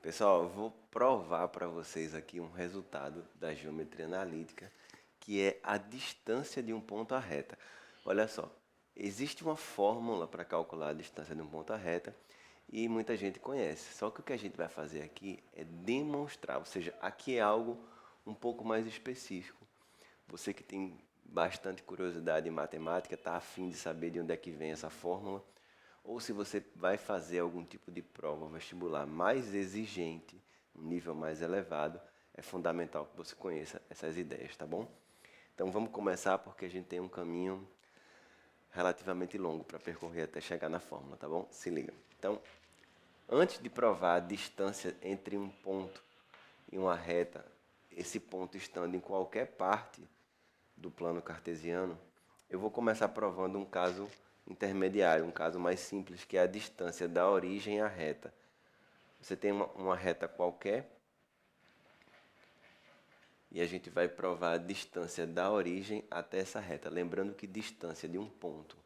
Pessoal, eu vou provar para vocês aqui um resultado da geometria analítica, que é a distância de um ponto à reta. Olha só, existe uma fórmula para calcular a distância de um ponto à reta e muita gente conhece. Só que o que a gente vai fazer aqui é demonstrar, ou seja, aqui é algo um pouco mais específico. Você que tem bastante curiosidade em matemática, está afim de saber de onde é que vem essa fórmula, ou se você vai fazer algum tipo de prova vestibular mais exigente, um nível mais elevado, é fundamental que você conheça essas ideias, tá bom? Então vamos começar porque a gente tem um caminho relativamente longo para percorrer até chegar na fórmula, tá bom? Se liga. Então, antes de provar a distância entre um ponto e uma reta, esse ponto estando em qualquer parte do plano cartesiano, eu vou começar provando um caso intermediário, um caso mais simples, que é a distância da origem à reta. Você tem uma reta qualquer e a gente vai provar a distância da origem até essa reta. Lembrando que distância de um ponto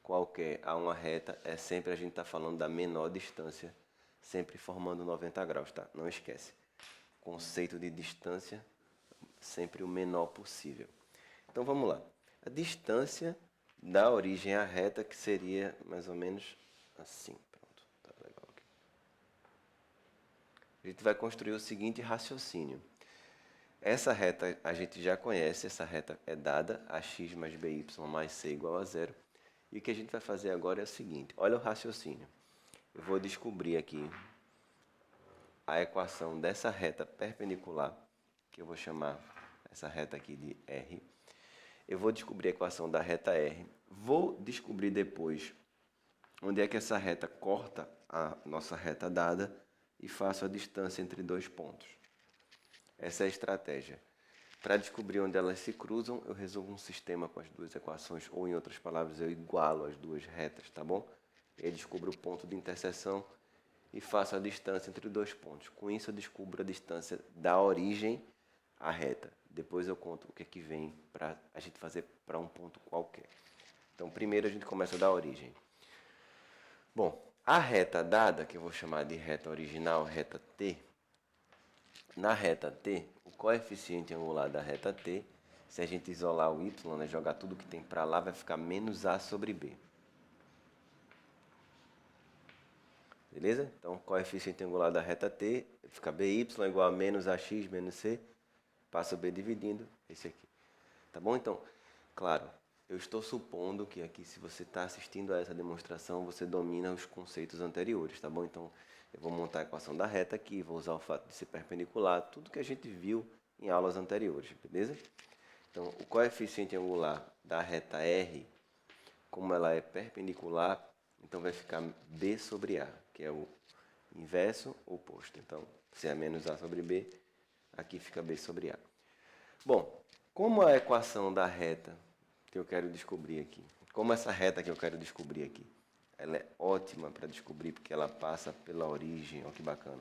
qualquer a uma reta é sempre a gente está falando da menor distância, sempre formando 90 graus, tá? Não esquece. Conceito de distância, sempre o menor possível. Então vamos lá. A distância da origem à reta, que seria mais ou menos assim. Pronto, tá legal aqui. A gente vai construir o seguinte raciocínio. Essa reta a gente já conhece, essa reta é dada, ax mais by mais c igual a zero. E o que a gente vai fazer agora é o seguinte, olha o raciocínio. Eu vou descobrir aqui a equação dessa reta perpendicular, que eu vou chamar essa reta aqui de R. Eu vou descobrir a equação da reta R. Vou descobrir depois onde é que essa reta corta a nossa reta dada e faço a distância entre dois pontos. Essa é a estratégia. Para descobrir onde elas se cruzam, eu resolvo um sistema com as duas equações, ou em outras palavras, eu igualo as duas retas, tá bom? Eu descubro o ponto de interseção e faço a distância entre dois pontos. Com isso, eu descubro a distância da origem à reta. Depois eu conto o que é que vem para a gente fazer para um ponto qualquer. Então, primeiro a gente começa da origem. Bom, a reta dada, que eu vou chamar de reta original, reta t, na reta t, o coeficiente angular da reta t, se a gente isolar o y, né, jogar tudo que tem para lá, vai ficar menos a sobre b. Beleza? Então, coeficiente angular da reta t fica by igual a menos ax menos c, passa o b dividindo, esse aqui. Tá bom? Então, claro, eu estou supondo que aqui, se você está assistindo a essa demonstração, você domina os conceitos anteriores, tá bom? Então, eu vou montar a equação da reta aqui, vou usar o fato de ser perpendicular, tudo que a gente viu em aulas anteriores, beleza? Então, o coeficiente angular da reta R, como ela é perpendicular, então vai ficar B sobre A, que é o inverso oposto. Então, se é menos A sobre B, aqui fica B sobre A. Bom, como a equação da reta que eu quero descobrir aqui, como essa reta que eu quero descobrir aqui, ela é ótima para descobrir porque ela passa pela origem, olha que bacana.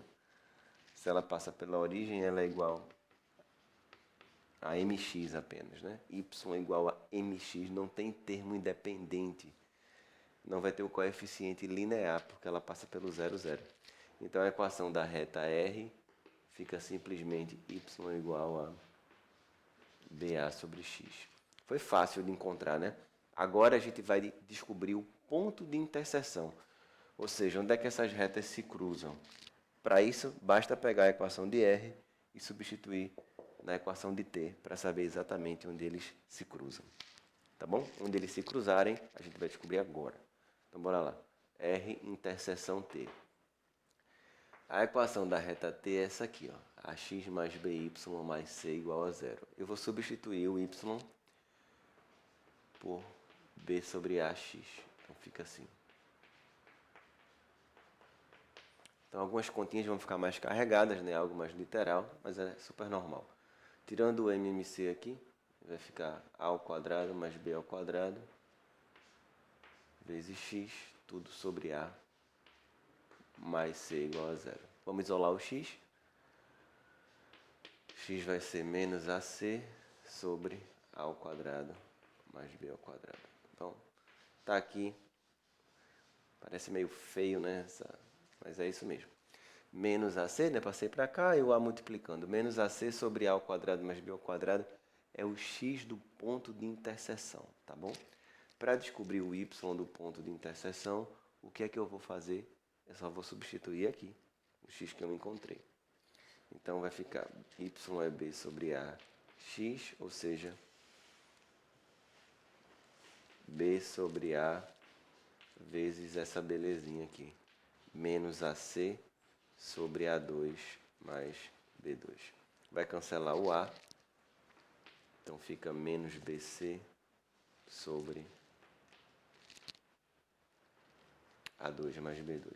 Se ela passa pela origem, ela é igual a mx apenas, né? Y igual a mx, não tem termo independente. Não vai ter o coeficiente linear, porque ela passa pelo zero, zero. Então a equação da reta R fica simplesmente y igual a BA sobre X. Foi fácil de encontrar, né? Agora a gente vai descobrir o ponto de interseção, ou seja, onde é que essas retas se cruzam. Para isso, basta pegar a equação de R e substituir na equação de T para saber exatamente onde eles se cruzam. Tá bom? Onde eles se cruzarem, a gente vai descobrir agora. Então, bora lá. R interseção T. A equação da reta T é essa aqui, ó. Ax mais by mais c igual a zero. Eu vou substituir o y por b sobre ax. Então fica assim. Então algumas continhas vão ficar mais carregadas, né? Algo mais literal, mas é super normal. Tirando o mmc aqui, vai ficar a ao quadrado mais b ao quadrado vezes x, tudo sobre a mais c igual a zero. Vamos isolar o x. X vai ser menos ac sobre a ao quadrado mais b ao quadrado. Então, tá aqui. Parece meio feio, né? Mas é isso mesmo. menos AC, né? Passei para cá e o A multiplicando. Menos AC sobre A ao quadrado mais B ao quadrado é o x do ponto de interseção, tá bom? Para descobrir o y do ponto de interseção, o que é que eu vou fazer? Eu só vou substituir aqui o x que eu encontrei. Então vai ficar y é b sobre a x, ou seja, b sobre a vezes essa belezinha aqui, menos AC sobre A2 mais B2. Vai cancelar o A, então fica menos BC sobre A2 mais B2.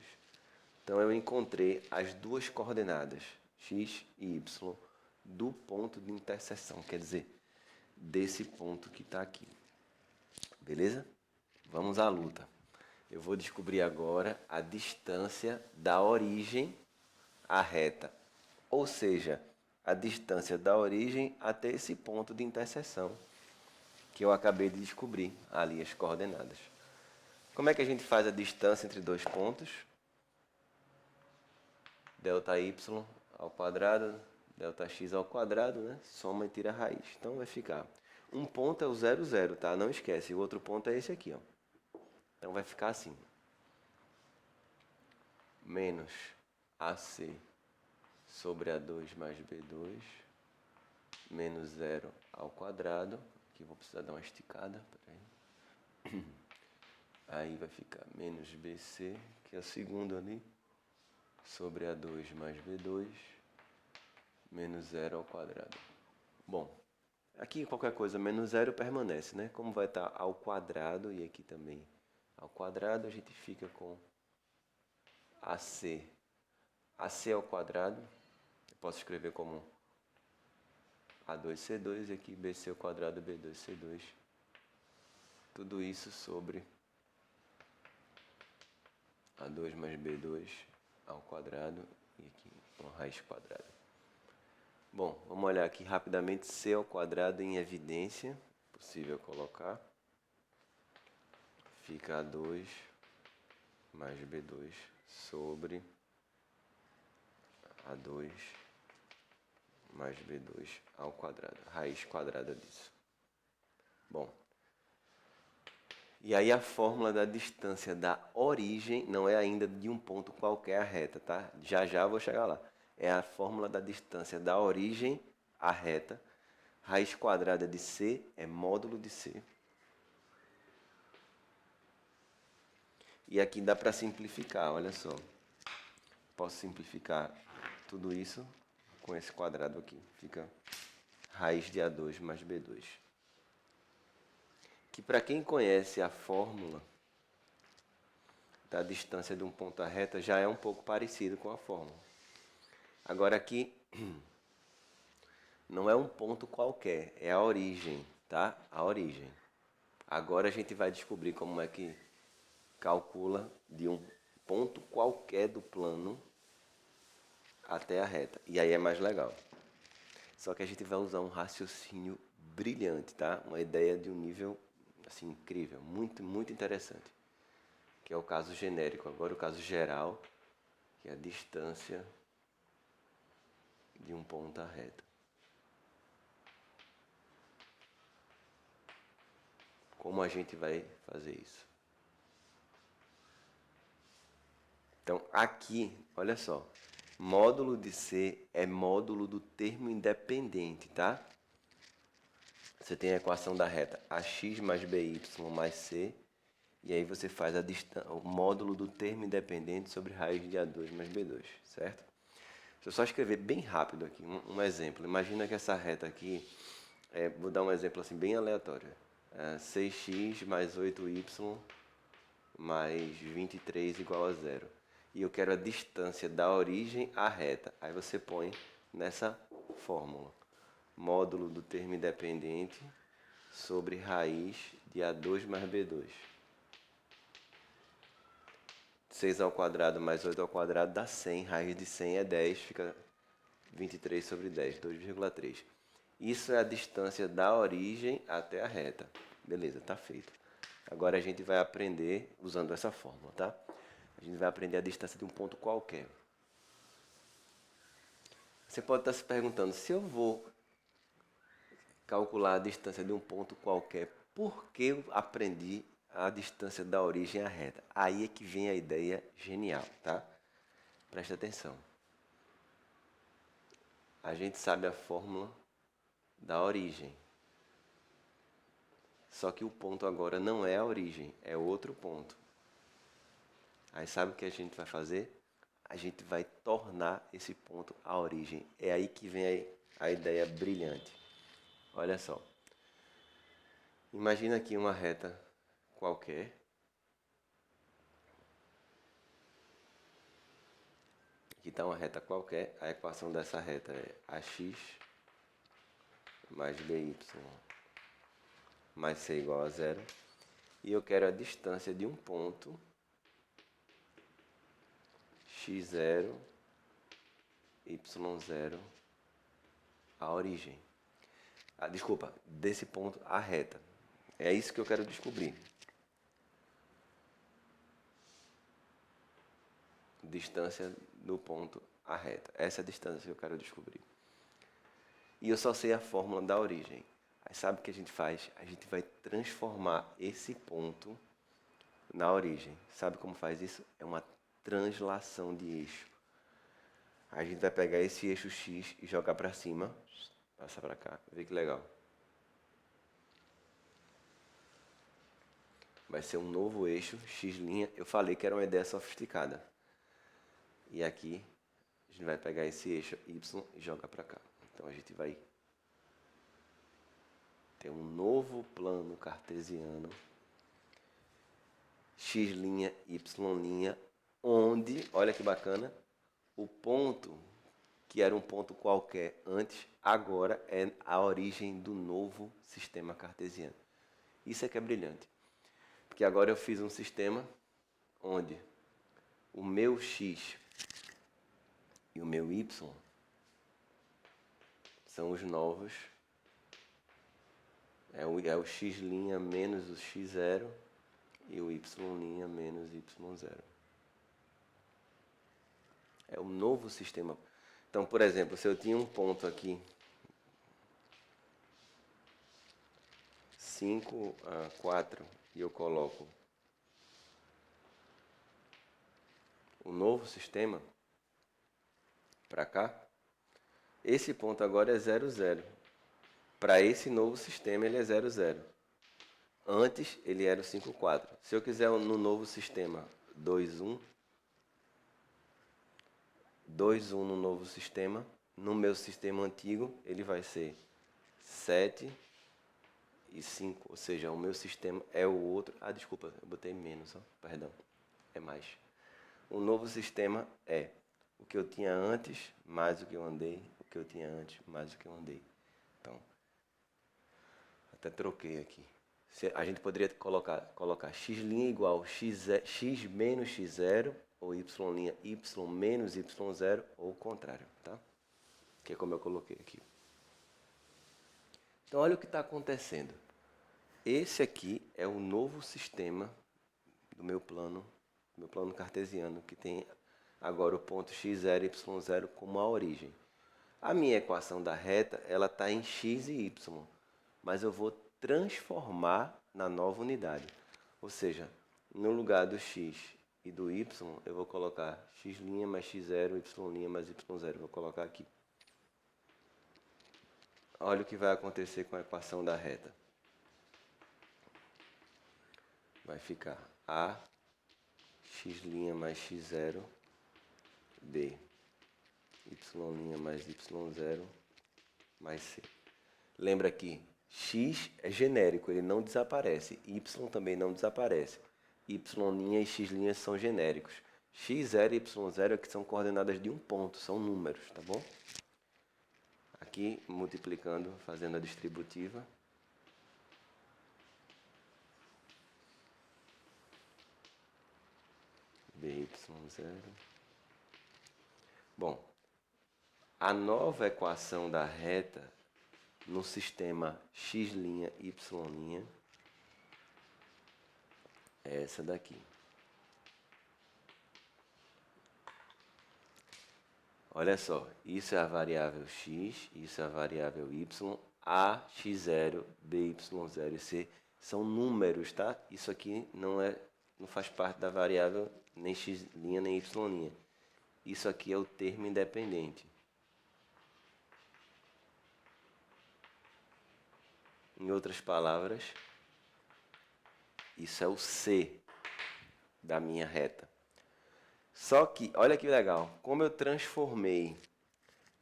Então eu encontrei as duas coordenadas, x e y, do ponto de interseção, quer dizer, desse ponto que está aqui. Beleza? Vamos à luta. Eu vou descobrir agora a distância da origem à reta, ou seja, a distância da origem até esse ponto de interseção que eu acabei de descobrir, ali as coordenadas. Como é que a gente faz a distância entre dois pontos? Delta y ao quadrado, delta x ao quadrado, né? Soma e tira a raiz. Então vai ficar, um ponto é o 0, 0, tá? Não esquece, o outro ponto é esse aqui, ó. Então vai ficar assim, menos AC sobre A2 mais B2, menos 0 ao quadrado. Aqui vou precisar dar uma esticada, peraí. Aí vai ficar menos BC, que é o segundo ali, sobre A2 mais B2, menos 0 ao quadrado. Bom, aqui qualquer coisa menos 0 permanece, né? Como vai estar ao quadrado e aqui também ao quadrado, a gente fica com AC. AC ao quadrado, eu posso escrever como A2C2 e aqui BC ao quadrado, B2C2. Tudo isso sobre A2 mais B2 ao quadrado e aqui uma raiz quadrada. Bom, vamos olhar aqui rapidamente C ao quadrado em evidência, possível colocar. Fica A2 mais B2 sobre A2 mais B2 ao quadrado, raiz quadrada disso. Bom, e aí a fórmula da distância da origem, não é ainda de um ponto qualquer a reta, tá? Já já vou chegar lá. É a fórmula da distância da origem à reta. Raiz quadrada de C é módulo de C. E aqui dá para simplificar, olha só. Posso simplificar tudo isso com esse quadrado aqui. Fica raiz de A2 mais B2. Que para quem conhece a fórmula da distância de um ponto à reta já é um pouco parecido com a fórmula. Agora aqui não é um ponto qualquer, é a origem, tá? A origem. Agora a gente vai descobrir como é que calcula de um ponto qualquer do plano até a reta. E aí é mais legal. Só que a gente vai usar um raciocínio brilhante, tá? Uma ideia de um nível assim incrível, muito, muito interessante. Que é o caso genérico. Agora o caso geral, que é a distância de um ponto à reta. Como a gente vai fazer isso? Então, aqui, olha só. Módulo de C é módulo do termo independente, tá? Você tem a equação da reta ax mais by mais c, e aí você faz o módulo do termo independente sobre raiz de A2 mais B2, certo? Deixa eu só escrever bem rápido aqui um exemplo. Imagina que essa reta aqui, vou dar um exemplo assim bem aleatório. 6x mais 8y mais 23 igual a 0. E eu quero a distância da origem à reta. Aí você põe nessa fórmula. Módulo do termo independente sobre raiz de A2 mais B2. 6 ao quadrado mais 8 ao quadrado dá 100. Raiz de 100 é 10, fica 23 sobre 10, 2,3. Isso é a distância da origem até a reta. Beleza, tá feito. Agora a gente vai aprender usando essa fórmula, tá? A gente vai aprender a distância de um ponto qualquer. Você pode estar se perguntando, se eu vou calcular a distância de um ponto qualquer, por que eu aprendi a distância da origem à reta? Aí é que vem a ideia genial, tá? Presta atenção. A gente sabe a fórmula da origem. Só que o ponto agora não é a origem, é outro ponto. Aí sabe o que a gente vai fazer? A gente vai tornar esse ponto a origem. É aí que vem a ideia brilhante. Olha só. Imagina aqui uma reta qualquer. Aqui está uma reta qualquer. A equação dessa reta é ax mais by mais c igual a zero. E eu quero a distância de um ponto x0, y0, a origem. Desculpa, desse ponto a reta. É isso que eu quero descobrir. Distância do ponto à reta. Essa é a distância que eu quero descobrir. E eu só sei a fórmula da origem. Aí sabe o que a gente faz? A gente vai transformar esse ponto na origem. Sabe como faz isso? É uma translação de eixo. A gente vai pegar esse eixo x e jogar para cima. Passar para cá. Vê que legal. Vai ser um novo eixo, x'. Eu falei que era uma ideia sofisticada. E aqui, a gente vai pegar esse eixo y e jogar para cá. Então, a gente vai ter um novo plano cartesiano, x', y', onde, olha que bacana, o ponto, que era um ponto qualquer antes, agora é a origem do novo sistema cartesiano. Isso é que é brilhante. Porque agora eu fiz um sistema onde o meu x e o meu y são os novos. É o x' menos o x0 e o y' menos y0. É o novo sistema. Então, por exemplo, se eu tinha um ponto aqui, 5, 4, e eu coloco o novo sistema para cá, esse ponto agora é 0, 0. Para esse novo sistema ele é 0, 0. Antes ele era o 5, 4. Se eu quiser no novo sistema 2, 1, 2, 1 no novo sistema, no meu sistema antigo ele vai ser 7 e 5, ou seja, o meu sistema é o outro. Desculpa, eu botei menos, perdão, é mais. O novo sistema é o que eu tinha antes, mais o que eu andei, o que eu tinha antes, mais o que eu andei. Então, até troquei aqui. A gente poderia colocar x' igual x menos x0, ou y' y menos y0, ou o contrário, tá? Que é como eu coloquei aqui. Então, olha o que está acontecendo. Esse aqui é o novo sistema do meu plano cartesiano, que tem agora o ponto x0 e y0 como a origem. A minha equação da reta, ela está em x e y, mas eu vou transformar na nova unidade. Ou seja, no lugar do x e do y, eu vou colocar x' mais x0, y' mais y0. Vou colocar aqui. Olha o que vai acontecer com a equação da reta. Vai ficar a x' mais x0, b, y' mais y0, mais c. Lembra que x é genérico, ele não desaparece. Y também não desaparece. Y' e x' são genéricos. x0 e y0 é que são coordenadas de um ponto, são números, tá bom? Aqui, multiplicando, fazendo a distributiva. by0. Bom, a nova equação da reta no sistema x', y' é essa daqui. Olha só, isso é a variável x, isso é a variável y, a, x0, b, y0 e c são números, tá? Isso aqui não faz parte da variável nem x' nem y'. Isso aqui é o termo independente. Em outras palavras, isso é o c da minha reta. Só que, olha que legal, como eu transformei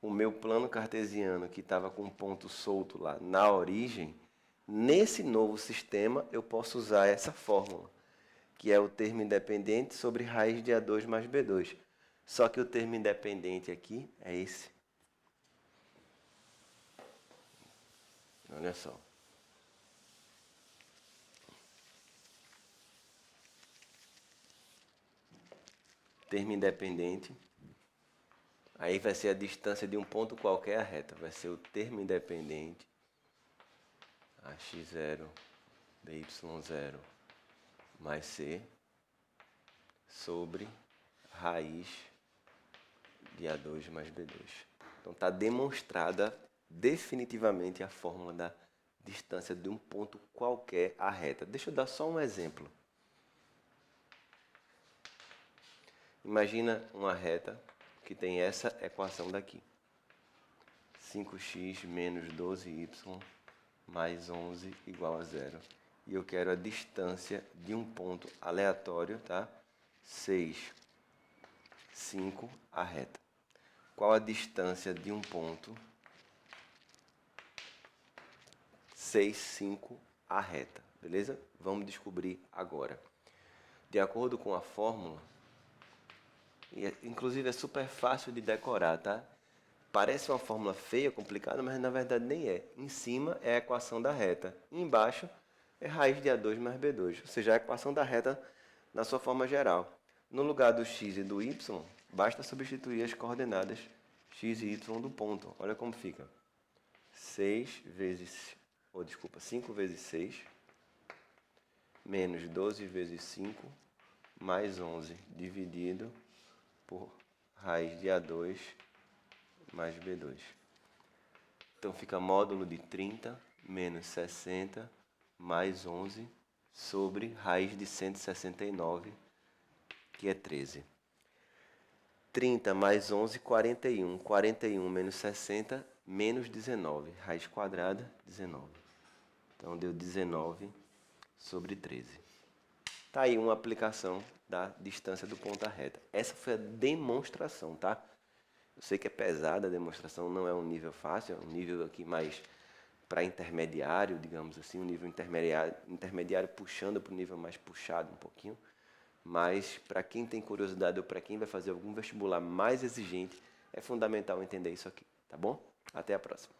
o meu plano cartesiano, que estava com um ponto solto lá, na origem, nesse novo sistema eu posso usar essa fórmula, que é o termo independente sobre raiz de A2 mais B2. Só que o termo independente aqui é esse. Olha só. Termo independente. Aí vai ser a distância de um ponto qualquer à reta. Vai ser o termo independente. AX0, BY0 mais C sobre raiz de A2 mais B2. Então está demonstrada definitivamente a fórmula da distância de um ponto qualquer à reta. Deixa eu dar só um exemplo. Imagina uma reta que tem essa equação daqui. 5x menos 12y mais 11 igual a 0. E eu quero a distância de um ponto aleatório, tá? 6, 5, a reta. Qual a distância de um ponto 6, 5, a reta? Beleza? Vamos descobrir agora. De acordo com a fórmula, inclusive é super fácil de decorar, tá? Parece uma fórmula feia, complicada, mas na verdade nem é. Em cima é a equação da reta. E embaixo é raiz de A2 mais B2, ou seja, a equação da reta na sua forma geral. No lugar do x e do y, basta substituir as coordenadas x e y do ponto. Olha como fica. 5 vezes 6, menos 12 vezes 5, mais 11, dividido por raiz de A2 mais B2. Então fica módulo de 30 menos 60 mais 11 sobre raiz de 169, que é 13. 30 mais 11, 41. 41 menos 60, menos 19. Raiz quadrada, 19. Então deu 19 sobre 13. Tá aí uma aplicação da distância do ponto à reta. Essa foi a demonstração, tá? Eu sei que é pesada a demonstração, não é um nível fácil, é um nível aqui mais para intermediário, digamos assim, um nível intermediário puxando para o nível mais puxado um pouquinho. Mas para quem tem curiosidade ou para quem vai fazer algum vestibular mais exigente, é fundamental entender isso aqui, tá bom? Até a próxima.